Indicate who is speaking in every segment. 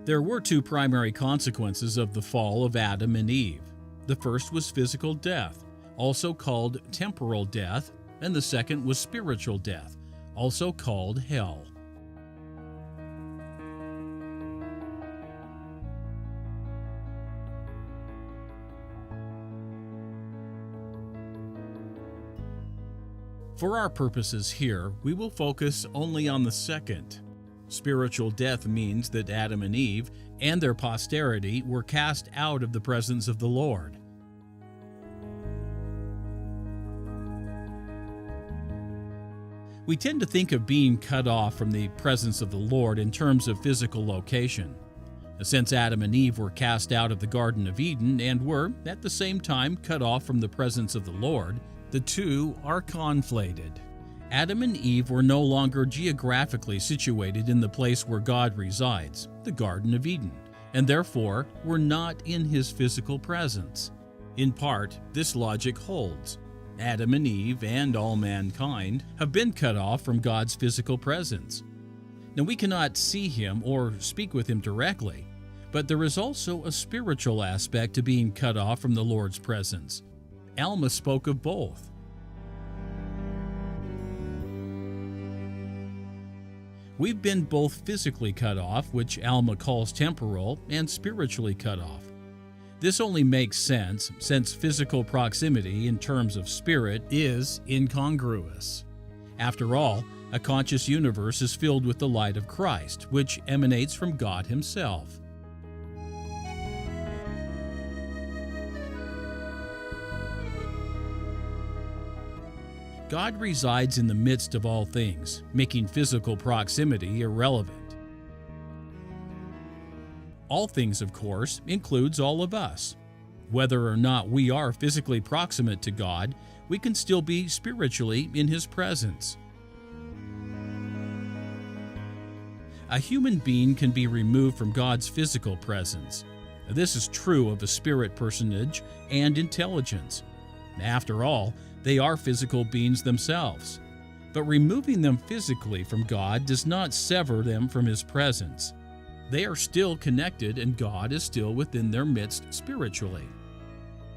Speaker 1: There were two primary consequences of the fall of Adam and Eve. The first was physical death, also called temporal death, and the second was spiritual death, also called hell. For our purposes here, we will focus only on the second. Spiritual death means that Adam and Eve and their posterity were cast out of the presence of the Lord. We tend to think of being cut off from the presence of the Lord in terms of physical location. Since Adam and Eve were cast out of the Garden of Eden and were, at the same time, cut off from the presence of the Lord, the two are conflated. Adam and Eve were no longer geographically situated in the place where God resides, the Garden of Eden, and therefore were not in His physical presence. In part, this logic holds. Adam and Eve and all mankind have been cut off from God's physical presence. Now, we cannot see Him or speak with Him directly, but there is also a spiritual aspect to being cut off from the Lord's presence. Alma spoke of both. We've been both physically cut off, which Alma calls temporal, and spiritually cut off. This only makes sense since physical proximity in terms of spirit is incongruous. After all, a conscious universe is filled with the light of Christ, which emanates from God Himself. God resides in the midst of all things, making physical proximity irrelevant. All things, of course, includes all of us. Whether or not we are physically proximate to God, we can still be spiritually in His presence. A human being can be removed from God's physical presence. This is true of a spirit personage and intelligence. After all, they are physical beings themselves. But removing them physically from God does not sever them from His presence. They are still connected, and God is still within their midst spiritually.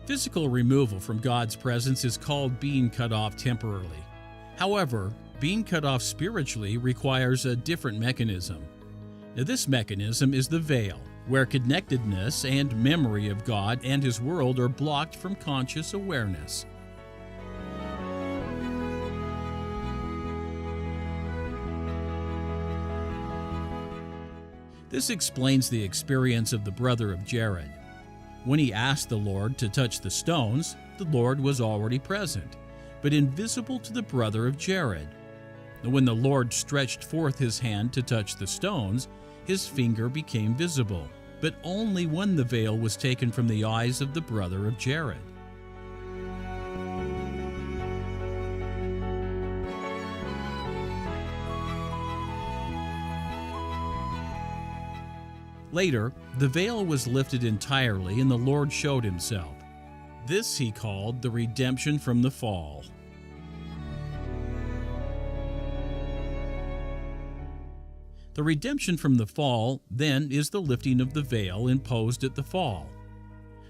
Speaker 1: Physical removal from God's presence is called being cut off temporarily. However, being cut off spiritually requires a different mechanism. Now, this mechanism is the veil, where connectedness and memory of God and His world are blocked from conscious awareness. This explains the experience of the brother of Jared. When he asked the Lord to touch the stones, the Lord was already present, but invisible to the brother of Jared. When the Lord stretched forth His hand to touch the stones, His finger became visible, but only when the veil was taken from the eyes of the brother of Jared. Later, the veil was lifted entirely and the Lord showed Himself. This He called the redemption from the fall. The redemption from the fall, then, is the lifting of the veil imposed at the fall.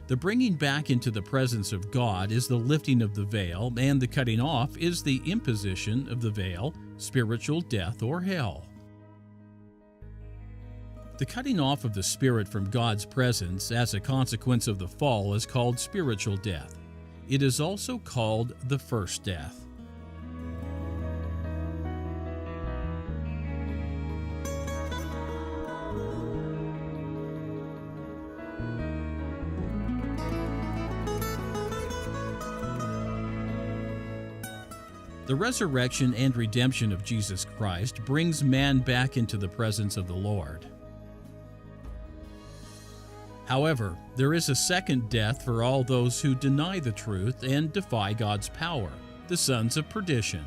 Speaker 1: The bringing back into the presence of God is the lifting of the veil, and the cutting off is the imposition of the veil, spiritual death or hell. The cutting off of the spirit from God's presence as a consequence of the fall is called spiritual death. It is also called the first death. The resurrection and redemption of Jesus Christ brings man back into the presence of the Lord. However, there is a second death for all those who deny the truth and defy God's power, the sons of perdition.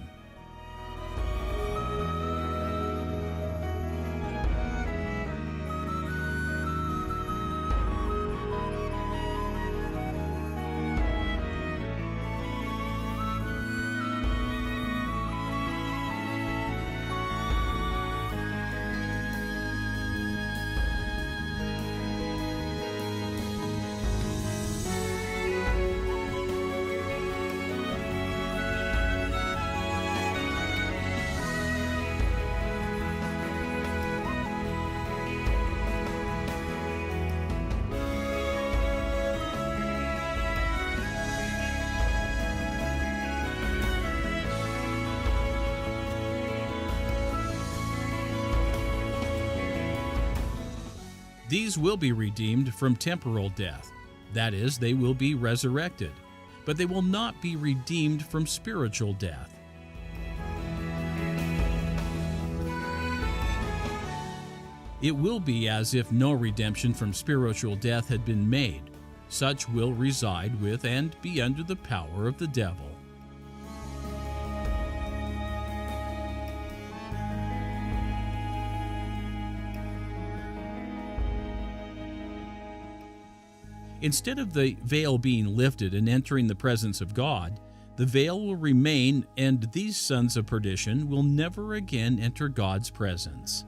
Speaker 1: These will be redeemed from temporal death. That is, they will be resurrected, but they will not be redeemed from spiritual death. It will be as if no redemption from spiritual death had been made. Such will reside with and be under the power of the devil. Instead of the veil being lifted and entering the presence of God, the veil will remain, and these sons of perdition will never again enter God's presence.